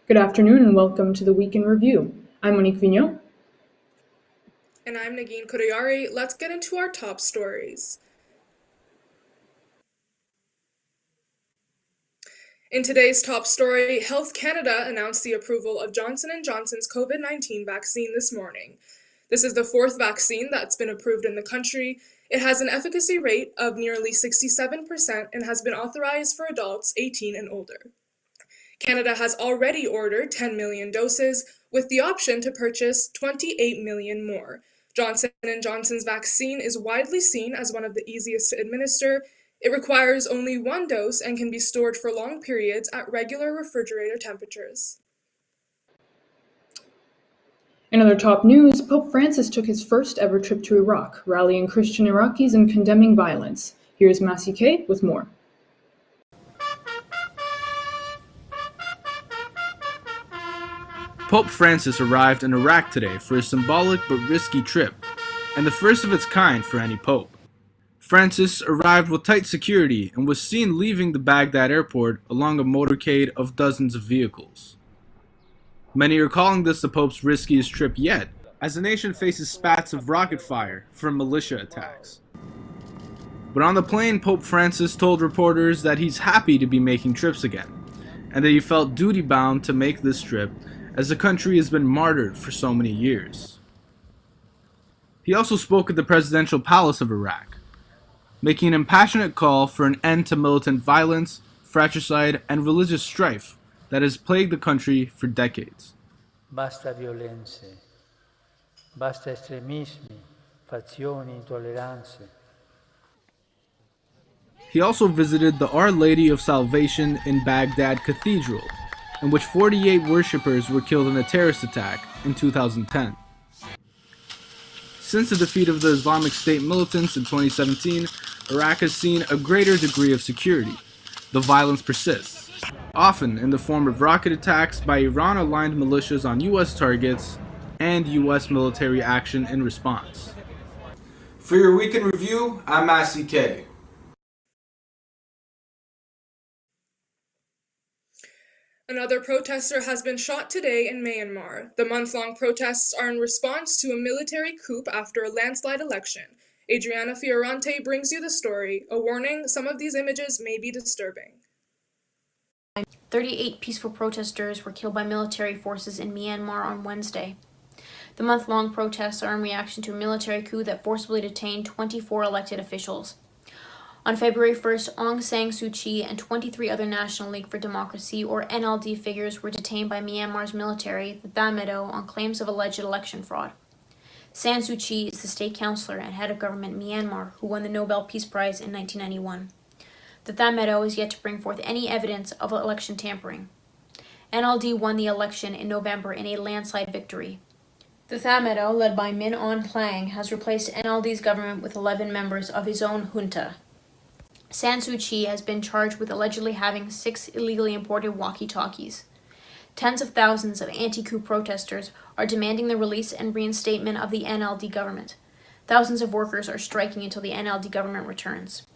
Good afternoon and welcome to the Week in Review. I'm Monique Vigneault. And I'm Nagin Kodayari. Let's get into our top stories. In today's top story, Health Canada announced the approval of Johnson & Johnson's COVID-19 vaccine this morning. This is the fourth vaccine that's been approved in the country. It has an efficacy rate of nearly 67% and has been authorized for adults 18 and older. Canada has already ordered 10 million doses, with the option to purchase 28 million more. Johnson & Johnson's vaccine is widely seen as one of the easiest to administer. It requires only one dose and can be stored for long periods at regular refrigerator temperatures. In other top news, Pope Francis took his first ever trip to Iraq, rallying Christian Iraqis and condemning violence. Here's Massey K with more. Pope Francis arrived in Iraq today for a symbolic but risky trip, and the first of its kind for any pope. Francis arrived with tight security and was seen leaving the Baghdad airport along a motorcade of dozens of vehicles. Many are calling this the Pope's riskiest trip yet, as the nation faces spats of rocket fire from militia attacks. But on the plane, Pope Francis told reporters that he's happy to be making trips again, and that he felt duty-bound to make this trip as the country has been martyred for so many years. He also spoke at the presidential palace of Iraq, making an impassionate call for an end to militant violence, fratricide, and religious strife that has plagued the country for decades. Basta violenze, basta estremismi, fazioni, intolleranze. He also visited the Our Lady of Salvation in Baghdad Cathedral, in which 48 worshippers were killed in a terrorist attack in 2010. Since the defeat of the Islamic State militants in 2017, Iraq has seen a greater degree of security. The violence persists, often in the form of rocket attacks by Iran-aligned militias on U.S. targets and U.S. military action in response. For your Week in Review, I'm Massey K. Another protester has been shot today in Myanmar. The month-long protests are in response to a military coup after a landslide election. Adriana Fiorante brings you the story. A warning, some of these images may be disturbing. 38 peaceful protesters were killed by military forces in Myanmar on Wednesday. The month-long protests are in reaction to a military coup that forcibly detained 24 elected officials. On February 1st, Aung San Suu Kyi and 23 other National League for Democracy, or NLD, figures were detained by Myanmar's military, the Tatmadaw, on claims of alleged election fraud. San Suu Kyi is the state councillor and head of government in Myanmar, who won the Nobel Peace Prize in 1991. The Tatmadaw is yet to bring forth any evidence of election tampering. NLD won the election in November in a landslide victory. The Tatmadaw, led by Min Aung Hlaing, has replaced NLD's government with 11 members of his own junta. San Suu Kyi has been charged with allegedly having 6 illegally imported walkie-talkies. Tens of thousands of anti-coup protesters are demanding the release and reinstatement of the NLD government. Thousands of workers are striking until the NLD government returns.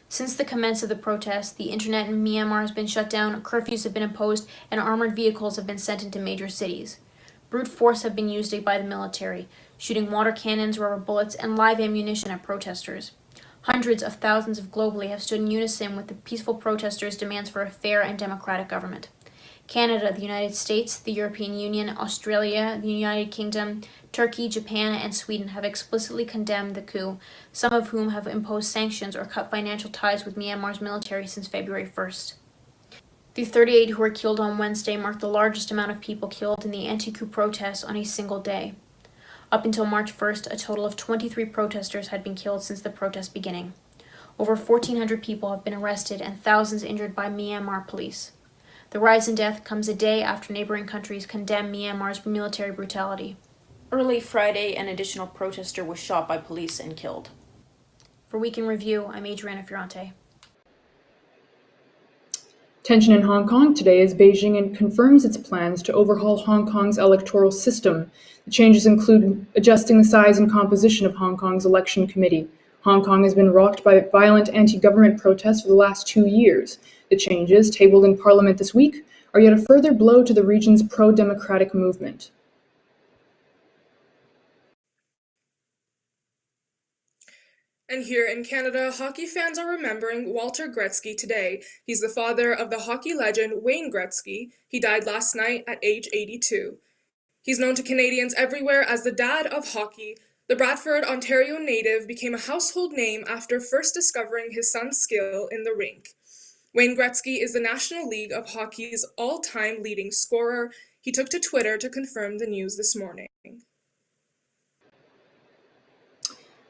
Since the commence of the protests, the internet in Myanmar has been shut down, curfews have been imposed, and armored vehicles have been sent into major cities. Brute force have been used by the military, shooting water cannons, rubber bullets, and live ammunition at protesters. Hundreds of thousands globally have stood in unison with the peaceful protesters' demands for a fair and democratic government. Canada, the United States, the European Union, Australia, the United Kingdom, Turkey, Japan, and Sweden have explicitly condemned the coup, some of whom have imposed sanctions or cut financial ties with Myanmar's military since February 1st. The 38 who were killed on Wednesday marked the largest amount of people killed in the anti-coup protests on a single day. Up until March 1st, a total of 23 protesters had been killed since the protest beginning. Over 1,400 people have been arrested and thousands injured by Myanmar police. The rise in death comes a day after neighboring countries condemn Myanmar's military brutality. Early Friday, an additional protester was shot by police and killed. For Week in Review, I'm Adriana Fiorante. Tension in Hong Kong today as Beijing confirms its plans to overhaul Hong Kong's electoral system. The changes include adjusting the size and composition of Hong Kong's election committee. Hong Kong has been rocked by violent anti-government protests for the last 2 years. The changes, tabled in Parliament this week, are yet a further blow to the region's pro-democratic movement. And here in Canada, hockey fans are remembering Walter Gretzky today. He's the father of the hockey legend Wayne Gretzky. He died last night at age 82. He's known to Canadians everywhere as the dad of hockey. The Bradford, Ontario native became a household name after first discovering his son's skill in the rink. Wayne Gretzky is the National League of Hockey's all-time leading scorer. He took to Twitter to confirm the news this morning.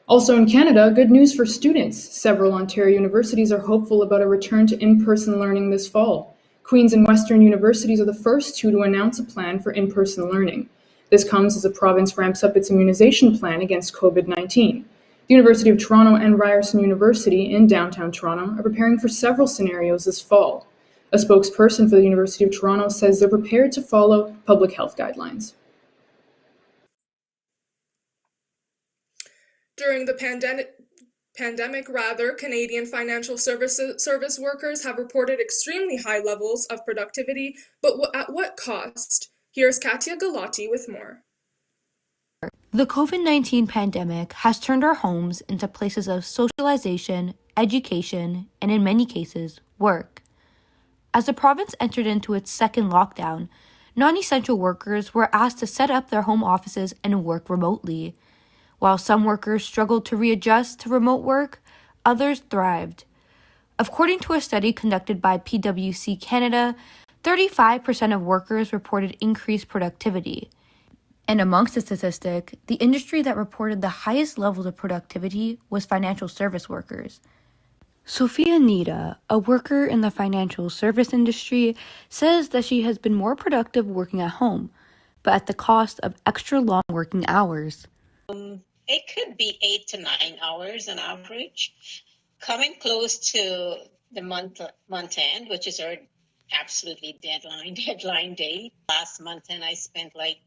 Also in Canada, good news for students. Several Ontario universities are hopeful about a return to in-person learning this fall. Queen's and Western universities are the first two to announce a plan for in-person learning. This comes as the province ramps up its immunization plan against COVID-19. The University of Toronto and Ryerson University in downtown Toronto are preparing for several scenarios this fall. A spokesperson for the University of Toronto says they're prepared to follow public health guidelines. During the pandemic, Canadian financial service workers have reported extremely high levels of productivity, but at what cost? Here's Katia Galati with more. The COVID-19 pandemic has turned our homes into places of socialization, education, and in many cases, work. As the province entered into its second lockdown, non-essential workers were asked to set up their home offices and work remotely. While some workers struggled to readjust to remote work, others thrived. According to a study conducted by PwC Canada, 35% of workers reported increased productivity. And amongst the statistic, the industry that reported the highest levels of productivity was financial service workers. Sophia Nida, a worker in the financial service industry, says that she has been more productive working at home, but at the cost of extra long working hours. It could be 8 to 9 hours on average, coming close to the month end, which is our absolutely deadline day. Last month end, I spent like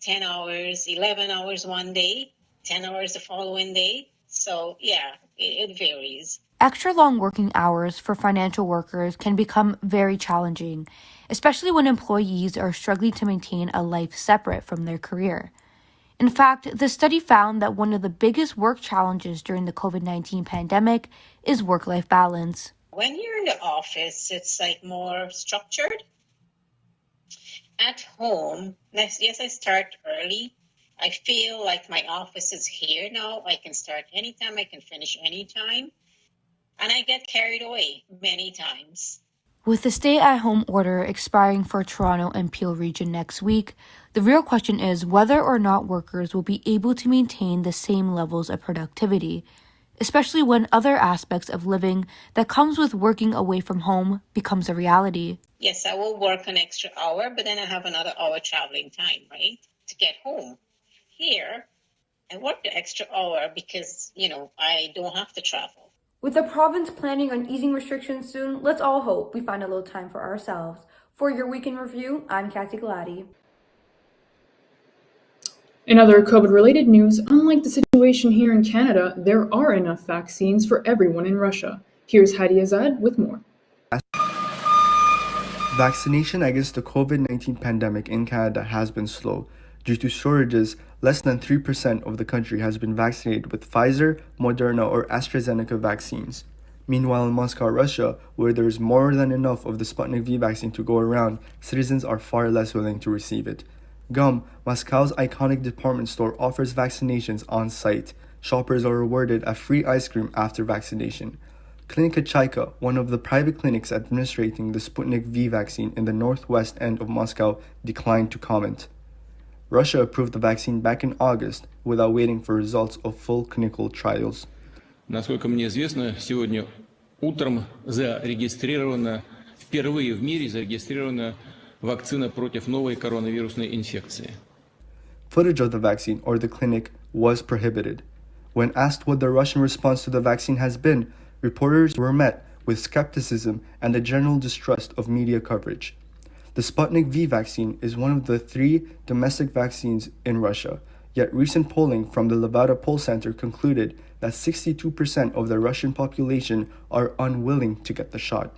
10 hours, 11 hours one day, 10 hours the following day. So yeah, it varies. Extra long working hours for financial workers can become very challenging, especially when employees are struggling to maintain a life separate from their career. In fact, the study found that one of the biggest work challenges during the COVID-19 pandemic is work-life balance. When you're in the office, it's like more structured. At home, yes, I start early. I feel like my office is here now. I can start anytime, I can finish anytime. And I get carried away many times. With the stay-at-home order expiring for Toronto and Peel region next week, the real question is whether or not workers will be able to maintain the same levels of productivity, especially when other aspects of living that comes with working away from home becomes a reality. Yes, I will work an extra hour, but then I have another hour traveling time, right, to get home. Here, I work the extra hour because, I don't have to travel. With the province planning on easing restrictions soon, let's all hope we find a little time for ourselves. For your weekend review, I'm Kathy Glady. In other COVID-related news, unlike the situation here in Canada, there are enough vaccines for everyone in Russia. Here's Hadi Azad with more. Vaccination against the COVID-19 pandemic in Canada has been slow. Due to shortages, less than 3% of the country has been vaccinated with Pfizer, Moderna, or AstraZeneca vaccines. Meanwhile, in Moscow, Russia, where there is more than enough of the Sputnik V vaccine to go around, citizens are far less willing to receive it. Gum, Moscow's iconic department store, offers vaccinations on site. Shoppers are rewarded a free ice cream after vaccination. Klinika Chaika, one of the private clinics administrating the Sputnik V vaccine in the northwest end of Moscow, declined to comment. Russia approved the vaccine back in August without waiting for results of full clinical trials. Насколько мне известно, сегодня утром впервые в мире зарегистрирована вакцина против новой коронавирусной инфекции. Footage of the vaccine or the clinic was prohibited. When asked what the Russian response to the vaccine has been, reporters were met with skepticism and the general distrust of media coverage. The Sputnik V vaccine is one of the 3 domestic vaccines in Russia, yet recent polling from the Levada Poll Center concluded that 62% of the Russian population are unwilling to get the shot.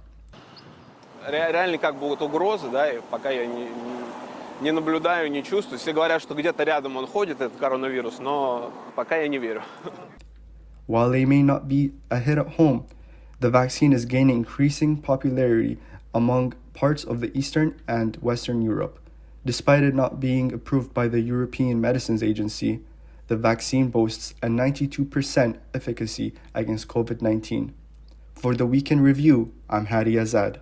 реально как бы вот угрозы, да, и пока я не наблюдаю, не чувствую. Все говорят, что где-то рядом он ходит, этот коронавирус, но пока я не верю. While they may not be a hit at home, the vaccine is gaining increasing popularity among parts of the Eastern and Western Europe. Despite it not being approved by the European Medicines Agency, the vaccine boasts a 92% efficacy against COVID-19. For the Weekend Review, I'm Hadi Azad.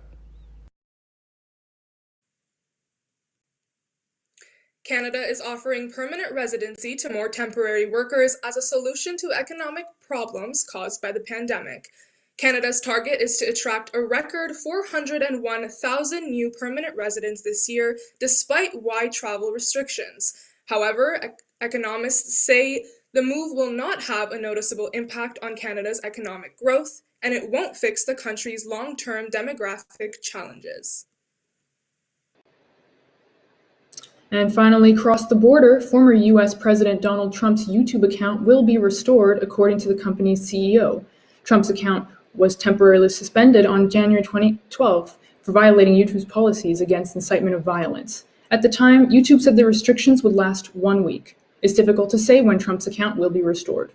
Canada is offering permanent residency to more temporary workers as a solution to economic problems caused by the pandemic. Canada's target is to attract a record 401,000 new permanent residents this year, despite wide travel restrictions. However, economists say the move will not have a noticeable impact on Canada's economic growth, and it won't fix the country's long-term demographic challenges. And finally, across the border, former US President Donald Trump's YouTube account will be restored, according to the company's CEO. Trump's account was temporarily suspended on January 2012 for violating YouTube's policies against incitement of violence. At the time, YouTube said the restrictions would last 1 week. It's difficult to say when Trump's account will be restored.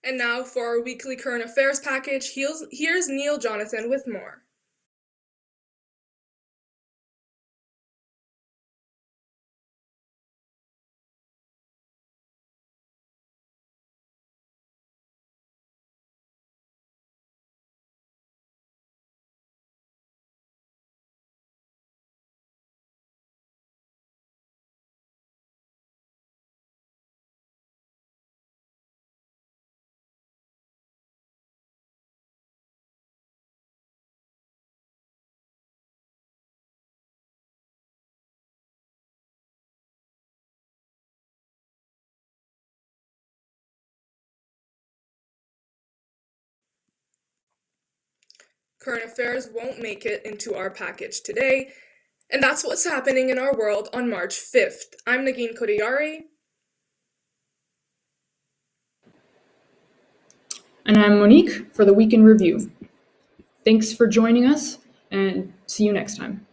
And now for our weekly current affairs package, here's Neil Jonathan with more. Current affairs won't make it into our package today, and that's what's happening in our world on March 5th. I'm Nagin Kodiyari. And I'm Monique for the Week in Review. Thanks for joining us, and see you next time.